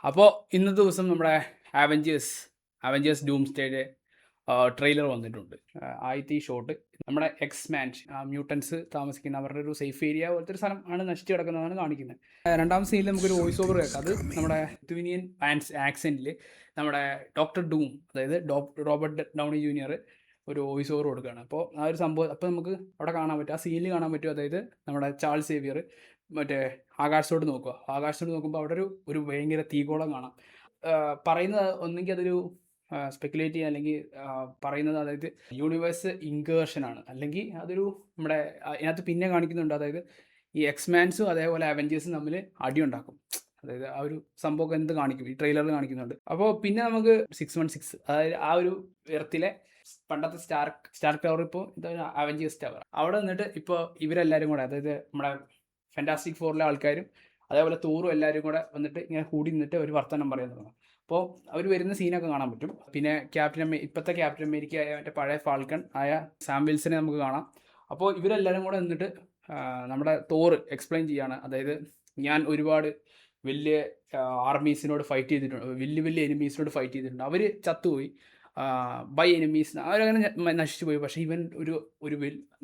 അപ്പോൾ ഇന്നത്തെ ദിവസം നമ്മുടെ അവഞ്ചേഴ്സ് ഡൂംസ്ഡേയുടെ ട്രെയിലർ വന്നിട്ടുണ്ട്. ആദ്യത്തെ ഈ ഷോട്ട് നമ്മുടെ എക്സ്മാൻ മ്യൂട്ടൻസ് താമസിക്കുന്ന അവരുടെ ഒരു സേഫ് ഏരിയ പോലത്തെ ഒരു സ്ഥലം ആണ് നശിച്ചു കിടക്കുന്നതാണ് കാണിക്കുന്നത്. രണ്ടാം സീനിൽ നമുക്കൊരു വോയിസ് ഓവർ കേൾക്കാം. അത് നമ്മുടെ ലിത്വിനിയൻ ആക്സെൻറ്റിൽ നമ്മുടെ ഡോക്ടർ ഡൂം, അതായത് റോബർട്ട് ഡൗണി ജൂനിയർ ഒരു വോയിസ് ഓവർ കൊടുക്കുകയാണ്. അപ്പോൾ ആ ഒരു സംഭവം അപ്പോൾ നമുക്ക് അവിടെ കാണാൻ പറ്റും, ആ സീനിൽ കാണാൻ പറ്റും. അതായത് നമ്മുടെ ചാൾസ് സേവിയർ മറ്റേ ആകാശത്തോട്ട് നോക്കുമ്പോൾ അവിടെ ഒരു ഭയങ്കര തീഗോളം കാണാം. പറയുന്നത് ഒന്നെങ്കിൽ അതൊരു സ്പെക്കുലേറ്റ് ചെയ്യുക, അല്ലെങ്കിൽ പറയുന്നത് അതായത് യൂണിവേഴ്സ് ഇൻകേർഷനാണ്, അല്ലെങ്കിൽ അതൊരു നമ്മുടെ ഇതിനകത്ത് പിന്നെ കാണിക്കുന്നുണ്ട്. അതായത് ഈ എക്സ്മാൻസും അതേപോലെ അവഞ്ചേഴ്സും തമ്മിൽ അടിയുണ്ടാക്കും. അതായത് ആ ഒരു സംഭവമൊക്കെ എന്ത് കാണിക്കും, ഈ ട്രെയിലറിൽ കാണിക്കുന്നുണ്ട്. അപ്പോൾ പിന്നെ നമുക്ക് 616, അതായത് ആ ഒരു എർത്തിലെ പണ്ടത്തെ സ്റ്റാർ ടവർ, ഇപ്പോൾ ഇതൊരു അവഞ്ചേഴ്സ് ടവർ, അവിടെ നിന്നിട്ട് ഇപ്പോൾ ഇവരെല്ലാവരും കൂടെ, അതായത് നമ്മുടെ ഫാന്റാസ്റ്റിക് ഫോറിലെ ആൾക്കാരും അതേപോലെ തോറും എല്ലാവരും കൂടെ വന്നിട്ട് ഇങ്ങനെ കൂടി നിന്നിട്ട് ഒരു വർത്തമാനം പറയുന്നത്. അപ്പോൾ അവർ വരുന്ന സീനൊക്കെ കാണാൻ പറ്റും. പിന്നെ ഇപ്പോഴത്തെ ക്യാപ്റ്റൻ അമേരിക്ക ആയ മറ്റേ പഴയ ഫാൾക്കൺ ആയ സാം വിൽസനെ നമുക്ക് കാണാം. അപ്പോൾ ഇവരെല്ലാവരും കൂടെ നിന്നിട്ട് നമ്മുടെ തോറ് എക്സ്പ്ലെയിൻ ചെയ്യാണ്. അതായത് ഞാൻ ഒരുപാട് വലിയ ആർമീസിനോട് ഫൈറ്റ് ചെയ്തിട്ടുണ്ട്, വലിയ എനിമീസിനോട് ഫൈറ്റ് ചെയ്തിട്ടുണ്ട്, അവർ ചത്തുപോയി, ബൈ എനിമീസ്, അവരങ്ങനെ നശിച്ചു പോയി. പക്ഷേ ഇവൻ ഒരു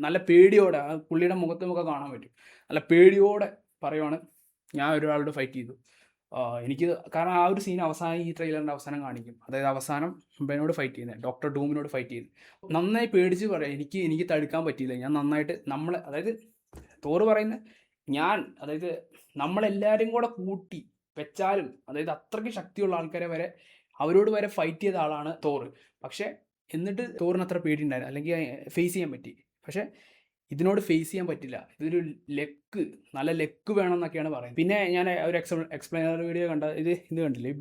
നല്ല പേടിയോടെ, ആ പുള്ളിയുടെ മുഖത്ത് നമുക്ക് കാണാൻ പറ്റും, നല്ല പേടിയോടെ പറയുവാണ്, ഞാൻ ഒരാളോട് ഫൈറ്റ് ചെയ്തു. എനിക്ക് കാരണം ആ ഒരു സീൻ അവസാനം, ഈ ട്രെയിലറിൻ്റെ അവസാനം കാണിക്കും. അതായത് അവസാനം ഇവനോട് ഫൈറ്റ് ചെയ്യുന്നത്, ഡോക്ടർ ഡൂമിനോട് ഫൈറ്റ് ചെയ്തു. നന്നായി പേടിച്ച് പറയാം, എനിക്ക് തടുക്കാൻ പറ്റിയില്ല, ഞാൻ നന്നായിട്ട് അതായത് തോറ് പറയുന്നത് അതായത് നമ്മളെല്ലാവരും കൂടെ കൂട്ടി വെച്ചാലും, അതായത് അത്രയ്ക്ക് ശക്തിയുള്ള ആൾക്കാരെ വരെ, അവരോട് വരെ ഫൈറ്റ് ചെയ്ത ആളാണ് തോറ്. പക്ഷേ എന്നിട്ട് തോറിന് അത്ര പേടിയുണ്ടായിരുന്നു, അല്ലെങ്കിൽ ഫേസ് ചെയ്യാൻ പറ്റി. പക്ഷേ ഇതിനോട് ഫേസ് ചെയ്യാൻ പറ്റില്ല, ഇതൊരു നല്ല ലെക്ക് വേണം എന്നൊക്കെയാണ് പറയുന്നത്. പിന്നെ ഞാൻ ഒരു എക്സ്പ്ലെയിനർ വീഡിയോ ഇത് കണ്ടില്ലേ,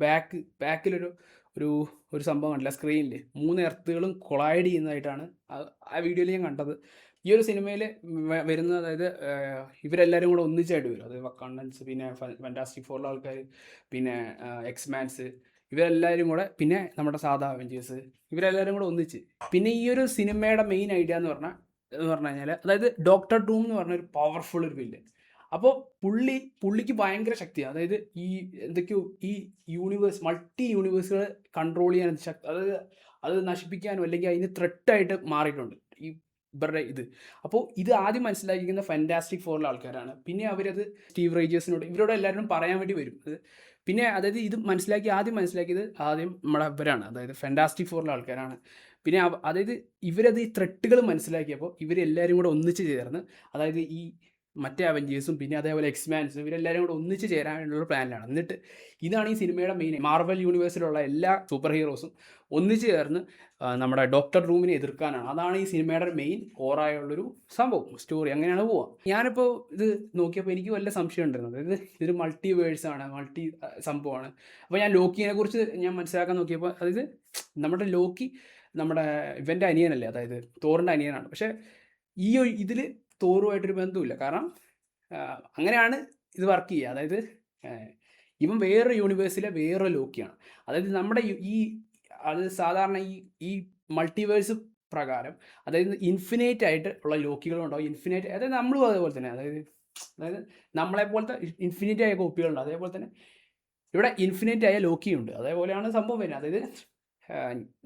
ബാക്കിലൊരു ഒരു സംഭവം കണ്ടില്ല, സ്ക്രീനിൽ 3 എർത്തുകളും കൊളൈഡ് ചെയ്യുന്നതായിട്ടാണ് ആ വീഡിയോയിൽ ഞാൻ കണ്ടത്. ഈ ഒരു സിനിമയിൽ വരുന്നത്, അതായത് ഇവരെല്ലാവരും കൂടെ ഒന്നിച്ചായിട്ട് വരും. അതായത് വക്കാണ്ടൻസ്, പിന്നെ ഫാന്റാസ്റ്റിക് ഫോറിലെ ആൾക്കാർ, പിന്നെ എക്സ്മാൻസ്, ഇവരെല്ലാവരും കൂടെ, പിന്നെ നമ്മുടെ സാധാ അവഞ്ചേഴ്സ്, ഇവരെല്ലാവരും കൂടെ ഒന്നിച്ച്. പിന്നെ ഈ ഒരു സിനിമയുടെ മെയിൻ ഐഡിയ എന്ന് പറഞ്ഞു കഴിഞ്ഞാൽ, അതായത് ഡോക്ടർ ഡൂം എന്ന് പറഞ്ഞൊരു പവർഫുൾ ഒരു വില്ലൻ. അപ്പോൾ പുള്ളിക്ക് ഭയങ്കര ശക്തിയാണ്. അതായത് എന്തൊക്കെയോ ഈ മൾട്ടി യൂണിവേഴ്സുകൾ കൺട്രോൾ ചെയ്യാൻ അതായത് അത് നശിപ്പിക്കാനും അല്ലെങ്കിൽ അതിന് ത്രെട്ടായിട്ട് മാറിയിട്ടുണ്ട് ഈ ഇവരുടെ ഇത്. അപ്പോൾ ഇത് ആദ്യം മനസ്സിലാക്കിയിരിക്കുന്ന ഫാന്റാസ്റ്റിക് ഫോറിലെ ആൾക്കാരാണ്. പിന്നെ അവരത് സ്റ്റീവ് റേജേഴ്സിനോട് ഇവരോട് എല്ലാവരും പറയാൻ വേണ്ടി വരും. പിന്നെ അതായത് ഇത് ആദ്യം മനസ്സിലാക്കിയത് നമ്മുടെ ഇവരാണ്, അതായത് ഫാന്റാസ്റ്റിക് ഫോറിലെ ആൾക്കാരാണ്. പിന്നെ അതായത് ഇവരത് ഈ ത്രെട്ടുകൾ മനസ്സിലാക്കിയപ്പോൾ ഇവരെല്ലാവരും കൂടെ ഒന്നിച്ച് ചേർന്ന്, അതായത് ഈ മറ്റേ അവഞ്ചേഴ്സും പിന്നെ അതേപോലെ എക്സ്മാൻസും ഇവരെല്ലാവരും കൂടെ ഒന്നിച്ച് ചേരാനുള്ള പ്ലാനിലാണ്. എന്നിട്ട് ഇതാണ് ഈ സിനിമയുടെ മെയിൻ. മാർവൽ യൂണിവേഴ്സിലുള്ള എല്ലാ സൂപ്പർ ഹീറോസും ഒന്നിച്ച് ചേർന്ന് നമ്മുടെ ഡോക്ടർ ഡൂമിനെ എതിർക്കാനാണ്. അതാണ് ഈ സിനിമയുടെ മെയിൻ ഓറായുള്ളൊരു സംഭവം, സ്റ്റോറി. അങ്ങനെയാണ് പോവുക. ഞാനിപ്പോൾ ഇത് നോക്കിയപ്പോൾ എനിക്ക് വല്ല സംശയം ഉണ്ടായിരുന്നു, അതായത് ഇതൊരു മൾട്ടിവേഴ്സാണ്, സംഭവമാണ്. അപ്പോൾ ഞാൻ ലോക്കിനെ കുറിച്ച് ഞാൻ മനസ്സിലാക്കാൻ നോക്കിയപ്പോൾ, അതായത് നമ്മുടെ ലോക്കി നമ്മുടെ ഇവൻ്റെ അനിയനല്ലേ, അതായത് തോറിൻ്റെ അനിയനാണ്. പക്ഷേ ഇതിൽ തോറുമായിട്ടൊരു ബന്ധമില്ല. കാരണം അങ്ങനെയാണ് ഇത് വർക്ക് ചെയ്യുക. അതായത് ഇവൻ വേറൊരു യൂണിവേഴ്സിലെ വേറൊരു ലോക്കിയാണ്. അതായത് നമ്മുടെ അത് സാധാരണ ഈ മൾട്ടിവേഴ്സ് പ്രകാരം, അതായത് ഇൻഫിനൈറ്റ് ആയിട്ട് ഉള്ള ലോക്കികളും ഉണ്ടാവും. അതായത് നമ്മളും അതേപോലെ തന്നെ, അതായത് നമ്മളെപ്പോലത്തെ ഇൻഫിനിറ്റ് ആയ കോപ്പികളുണ്ട്. അതേപോലെ തന്നെ ഇവിടെ ഇൻഫിനിറ്റ് ആയ ലോക്കിയുണ്ട്. അതേപോലെയാണ് സംഭവം വരുന്നത്. അതായത്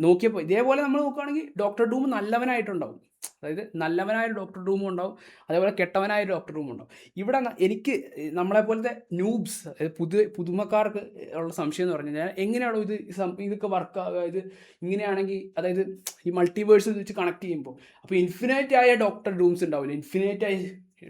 നോക്കിയപ്പോൾ ഇതേപോലെ നമ്മൾ നോക്കുകയാണെങ്കിൽ ഡോക്ടർ ഡൂം നല്ലവനായിട്ടുണ്ടാവും. അതായത് നല്ലവനായൊരു ഡോക്ടർ ഡൂമും ഉണ്ടാവും, അതേപോലെ കെട്ടവനായൊരു ഡോക്ടർ ഡൂമും ഉണ്ടാവും. ഇവിടെ എനിക്ക് നമ്മളെപ്പോലത്തെ ന്യൂബ്സ്, അതായത് പുതുമക്കാർക്ക് ഉള്ള സംശയം എന്ന് പറഞ്ഞു കഴിഞ്ഞാൽ, എങ്ങനെയാണോ ഇതൊക്കെ വർക്കാവുക, ഇത് ഇങ്ങനെയാണെങ്കിൽ, അതായത് ഈ മൾട്ടിവേഴ്സ് വെച്ച് കണക്ട് ചെയ്യുമ്പോൾ അപ്പോൾ ഇൻഫിനൈറ്റ് ആയ ഡോക്ടർ ഡൂംസ്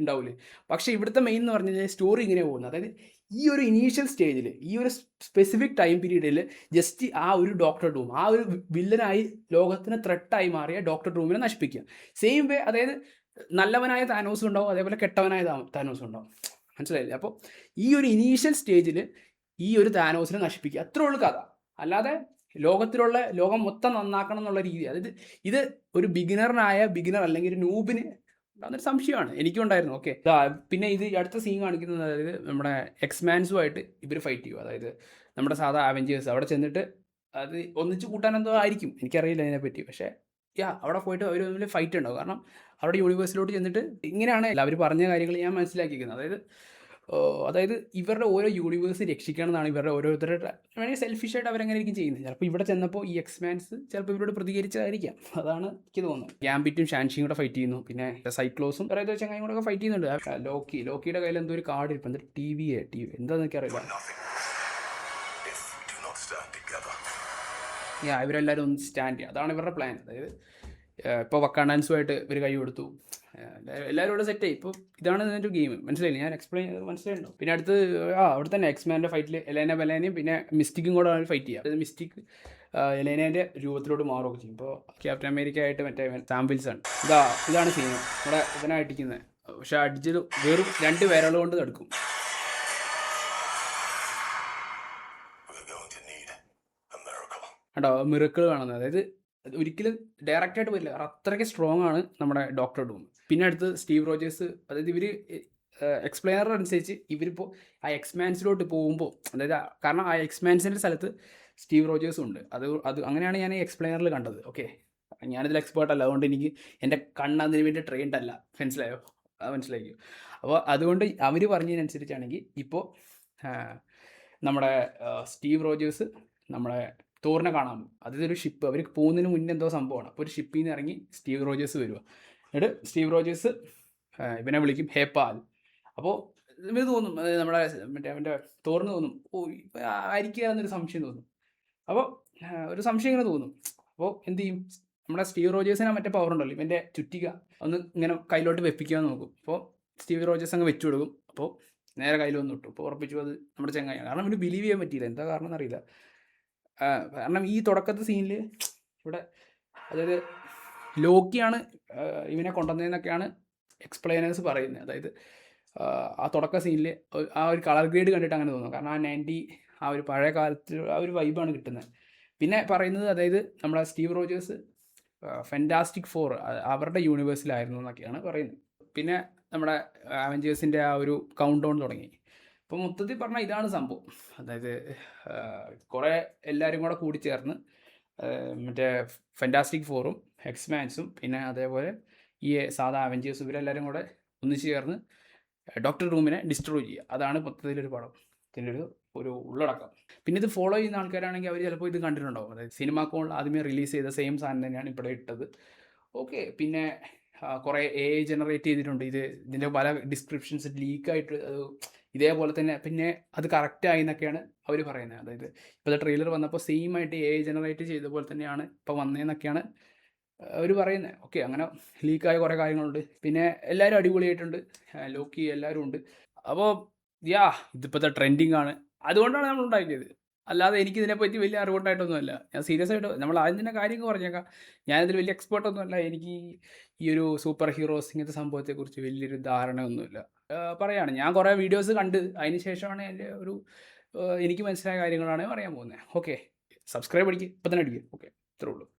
ഉണ്ടാവില്ലേ. പക്ഷേ ഇവിടുത്തെ മെയിൻ എന്ന് പറഞ്ഞു കഴിഞ്ഞാൽ സ്റ്റോറി ഇങ്ങനെ പോകുന്നത്, അതായത് ഈ ഒരു ഇനീഷ്യൽ സ്റ്റേജിൽ, ഈ ഒരു സ്പെസിഫിക് ടൈം പീരീഡിൽ ജസ്റ്റ് ആ ഒരു ഡോക്ടർ ഡൂം, ആ ഒരു വില്ലനായി ലോകത്തിന് ത്രെട്ടായി മാറിയ ഡോക്ടർ ഡൂമിനെ നശിപ്പിക്കുക. സെയിം വേ, അതായത് നല്ലവനായ താനോസും ഉണ്ടാവും, അതേപോലെ കെട്ടവനായ താനോസും ഉണ്ടാവും. മനസ്സിലായില്ലേ? അപ്പോൾ ഈ ഒരു ഇനീഷ്യൽ സ്റ്റേജിൽ ഈ ഒരു താനോസിനെ നശിപ്പിക്കുക, അത്രേ ഉള്ളൂ കഥ. അല്ലാതെ ലോകം മൊത്തം നന്നാക്കണം എന്നുള്ള രീതി, അതായത് ഇത് ഒരു ബിഗിനർ അല്ലെങ്കിൽ ഒരു നൂബിന് അതൊരു സംശയമാണ് എനിക്കുണ്ടായിരുന്നു. ഓക്കെ, പിന്നെ ഇത് അടുത്ത സീൻ കാണിക്കുന്നത്, അതായത് നമ്മുടെ എക്സ്മാൻസുമായിട്ട് ഇവർ ഫൈറ്റ് ചെയ്യും. അതായത് നമ്മുടെ സാധാ അവഞ്ചേഴ്സ് അവിടെ ചെന്നിട്ട് അത് ഒന്നിച്ച് കൂട്ടാനെന്തോ ആയിരിക്കും, എനിക്കറിയില്ല അതിനെപ്പറ്റി. പക്ഷേ അവിടെ പോയിട്ട് അവർ തമ്മിൽ ഫൈറ്റ് ഉണ്ടാവും. കാരണം അവിടെ യൂണിവേഴ്സിലോട്ട് ചെന്നിട്ട് ഇങ്ങനെയാണ് അവർ പറഞ്ഞ കാര്യങ്ങൾ ഞാൻ മനസ്സിലാക്കിയിരിക്കുന്നത്. അതായത് അതായത് ഇവരുടെ ഓരോ യൂണിവേഴ്സ് രക്ഷിക്കണം എന്നാണ് ഇവരുടെ ഓരോരുത്തരുടെ വേണമെങ്കിൽ സെൽഫിഷായിട്ട് അവരെങ്ങനെ ആയിരിക്കും ചെയ്യുന്നത്. ചിലപ്പോൾ ഇവിടെ ചെന്നപ്പോൾ ഈ എക്സ്മാൻസ് ചിലപ്പോൾ ഇവരോട് പ്രതികരിച്ചതായിരിക്കാം. അതാണ് എനിക്ക് തോന്നുന്നത്. ഗ്യാമ്പിറ്റും ഷാൻഷിയും കൂടെ ഫൈറ്റ് ചെയ്യുന്നു. പിന്നെ സൈക്ലോസും വേറെ ഏതോ ചങ്ങായും കൂടെ ഫൈറ്റ് ചെയ്യുന്നുണ്ട്. ലോക്കിയുടെ കയ്യിൽ എന്തോ ഒരു കാർഡ് ഇരിപ്പം, എന്തൊരു ടി വി എന്താണെന്ന് എനിക്കറിയില്ല. ഇവരെല്ലാവരും ഒന്ന് സ്റ്റാൻഡ് ചെയ്യുക, അതാണ് ഇവരുടെ പ്ലാൻ. അതായത് ഇപ്പോൾ വക്കാണ്ടാൻസുമായിട്ട് ഇവർ കൈ കൊടുത്തു, എല്ലാവരും ഇവിടെ സെറ്റായി. ഇപ്പോൾ ഇതാണ് ഇതിൻ്റെ ഒരു ഗെയിം. മനസ്സിലായില്ല, ഞാൻ എക്സ്പ്ലെയിൻ ചെയ്ത് മനസ്സിലായിട്ടുണ്ടോ? പിന്നെ അടുത്ത് അവിടെ തന്നെ എക്സ്മാൻ്റെ ഫൈറ്റിൽ ബെലേനയും പിന്നെ മിസ്റ്റിക്കും കൂടെ ഫൈറ്റ് ചെയ്യുക. അതായത് മിസ്റ്റിക് എലേനേൻ്റെ രൂപത്തിലോട്ട് മാറുകയൊക്കെ ചെയ്യും. ഇപ്പോൾ ക്യാപ്റ്റൻ അമേരിക്ക ആയിട്ട് മറ്റേ സാം വിൽസൺ ഇതാണ് സീൻ. ഇവിടെ ഇവനെ അടിക്കുന്നത്. പക്ഷെ അടിച്ചത് വെറും 2 വിരൽ കൊണ്ട് തടുക്കും. കേട്ടോ, മിറക്കിൾ കാണുന്നത്. അതായത് ഒരിക്കലും ഡയറക്റ്റായിട്ട് വരില്ല, അത്രയ്ക്ക് സ്ട്രോങ് ആണ് നമ്മുടെ ഡോക്ടർ ഡൂം. പിന്നെ അടുത്ത് സ്റ്റീവ് റോജേഴ്സ്. അതായത് ഇവർ എക്സ്പ്ലെയിനർ അനുസരിച്ച് ഇവരിപ്പോൾ ആ എക്സ്മാൻസിലോട്ട് പോകുമ്പോൾ, അതായത് കാരണം ആ എക്സ്മാൻസിൻ്റെ സ്ഥലത്ത് സ്റ്റീവ് റോജേഴ്സും ഉണ്ട്. അത് അങ്ങനെയാണ് ഞാൻ ഈ എക്സ്പ്ലെയിനറിൽ കണ്ടത്. ഓക്കെ, ഞാനിതിൽ എക്സ്പേർട്ട് അല്ല, അതുകൊണ്ട് എനിക്ക് എൻ്റെ കണ്ണതിന് വേണ്ടി ട്രെയിൻഡ് അല്ല. മനസ്സിലായോ? അത് മനസ്സിലാക്കിയോ? അപ്പോൾ അതുകൊണ്ട് അവർ പറഞ്ഞതിനനുസരിച്ചാണെങ്കിൽ ഇപ്പോൾ നമ്മുടെ സ്റ്റീവ് റോജേഴ്സ് നമ്മുടെ തോറിനെ കാണാൻ പോകും. അതൊരു ഷിപ്പ്, അവർ പോകുന്നതിന് മുന്നേ എന്തോ സംഭവമാണ്. അപ്പോൾ ഒരു ഷിപ്പിൽ നിന്ന് ഇറങ്ങി സ്റ്റീവ് റോജേഴ്സ് വരിക. എന്നിട്ട് സ്റ്റീവ് റോജേഴ്സ് ഇവനെ വിളിക്കും ഹേ പാൽ. അപ്പോൾ ഇവന് തോന്നും, നമ്മുടെ അവൻ്റെ തോറിന് തോന്നും, ആയിരിക്കുക എന്നൊരു സംശയം തോന്നും. അപ്പോൾ ഒരു സംശയം ഇങ്ങനെ തോന്നും. അപ്പോൾ എന്ത് ചെയ്യും, നമ്മുടെ സ്റ്റീവ് റോജേഴ്സിന് മറ്റേ പവർ ഉണ്ടല്ലോ, ഇവൻ്റെ ചുറ്റിക ഒന്ന് ഇങ്ങനെ കയ്യിലോട്ട് വെപ്പിക്കാൻ നോക്കും. അപ്പോൾ സ്റ്റീവ് റോജേഴ്സ് അങ്ങ് വെച്ചു കൊടുക്കും. അപ്പോൾ നേരെ കയ്യിൽ വന്ന് വിട്ടു. അപ്പോൾ ഉറപ്പിച്ചു അത് നമ്മുടെ ചങ്ങായാണ്. കാരണം ഇവന് ബിലീവ് ചെയ്യാൻ പറ്റിയില്ല, എന്താ കാരണം എന്നറിയില്ല. കാരണം ഈ തുടക്കത്തെ സീനിൽ ഇവിടെ അതായത് ലോക്കിയാണ് ഇവനെ കൊണ്ടുവന്നതെന്നൊക്കെയാണ് എക്സ്പ്ലെയിനേഴ്സ് പറയുന്നത്. അതായത് ആ തുടക്ക സീനിൽ ആ ഒരു കളർ ഗ്രേഡ് കണ്ടിട്ട് അങ്ങനെ തോന്നുന്നു. കാരണം ആ 90 ആ ഒരു പഴയ കാലത്തിൽ ആ ഒരു വൈബാണ് കിട്ടുന്നത്. പിന്നെ പറയുന്നത് അതായത് നമ്മുടെ സ്റ്റീവ് റോജേഴ്സ് ഫെൻറ്റാസ്റ്റിക് ഫോർ അവരുടെ യൂണിവേഴ്സിലായിരുന്നു എന്നൊക്കെയാണ് പറയുന്നത്. പിന്നെ നമ്മുടെ അവഞ്ചേഴ്സിൻ്റെ ആ ഒരു കൗണ്ട് ഡൗൺ തുടങ്ങി. അപ്പോൾ മൊത്തത്തിൽ പറഞ്ഞാൽ ഇതാണ് സംഭവം. അതായത് കുറേ എല്ലാവരും കൂടെ കൂടിച്ചേർന്ന് മറ്റേ ഫെൻറ്റാസ്റ്റിക് ഫോറും എക്സ്മാൻസും പിന്നെ അതേപോലെ ഈ സാധാ അവഞ്ചേഴ്സും ഇവരെല്ലാവരും കൂടെ ഒന്നിച്ച് ചേർന്ന് ഡോക്ടർ ഡൂമിനെ ഡിസ്ട്രോയ് ചെയ്യുക. അതാണ് മൊത്തത്തിലൊരു പടം, ഇതിൻ്റെ ഒരു ഉള്ളടക്കം. പിന്നെ ഇത് ഫോളോ ചെയ്യുന്ന ആൾക്കാരാണെങ്കിൽ അവർ ചിലപ്പോൾ ഇത് കണ്ടിട്ടുണ്ടാവും. അതായത് സിനിമാക്കോൺ ആദ്യമേ റിലീസ് ചെയ്ത സെയിം സാധനം തന്നെയാണ് ഇവിടെ ഇട്ടത്. ഓക്കെ, പിന്നെ കുറേ AI ജനറേറ്റ് ചെയ്തിട്ടുണ്ട്. ഇതിൻ്റെ പല ഡിസ്ക്രിപ്ഷൻസ് ലീക്കായിട്ട് ഇതേപോലെ തന്നെ പിന്നെ അത് കറക്റ്റായി എന്നൊക്കെയാണ് അവർ പറയുന്നത്. അതായത് ഇപ്പോൾ ട്രെയിലർ വന്നപ്പോൾ സെയിം ആയിട്ട് AI ജനറേറ്റ് ചെയ്ത പോലെ തന്നെയാണ് ഇപ്പോൾ വന്നതെന്നൊക്കെയാണ് അവർ പറയുന്നത്. ഓക്കെ, അങ്ങനെ ലീക്കായ കുറേ കാര്യങ്ങളുണ്ട്. പിന്നെ എല്ലാവരും അടിപൊളിയായിട്ടുണ്ട്, ലോക്കി എല്ലാവരും ഉണ്ട്. അപ്പോൾ ഇതിപ്പോഴത്തെ ട്രെൻഡിങ് ആണ്, അതുകൊണ്ടാണ് നമ്മൾ ഉണ്ടാക്കിയത്. അല്ലാതെ എനിക്കിതിനെപ്പറ്റി വലിയ അറിവുണ്ടായിട്ടൊന്നുമല്ല. ഞാൻ സീരിയസ് ആയിട്ട് നമ്മൾ ആദ്യം തന്നെ കാര്യങ്ങൾ പറഞ്ഞേക്കാം. ഞാനിതിൽ വലിയ എക്സ്പേർട്ടൊന്നുമല്ല. എനിക്ക് ഈ ഒരു സൂപ്പർ ഹീറോസ് ഇങ്ങനത്തെ സംഭവത്തെക്കുറിച്ച് വലിയൊരു ധാരണയൊന്നുമില്ല. പറയുകയാണ്, ഞാൻ കുറേ വീഡിയോസ് കണ്ട് അതിന് ശേഷമാണ് എൻ്റെ ഒരു എനിക്ക് മനസ്സിലായ കാര്യങ്ങളാണ് പറയാൻ പോകുന്നത്. ഓക്കെ, സബ്സ്ക്രൈബ് അടിക്കുക, ഇപ്പം തന്നെ അടിക്കുക. ഓക്കെ, ഇത്രേ ഉള്ളൂ.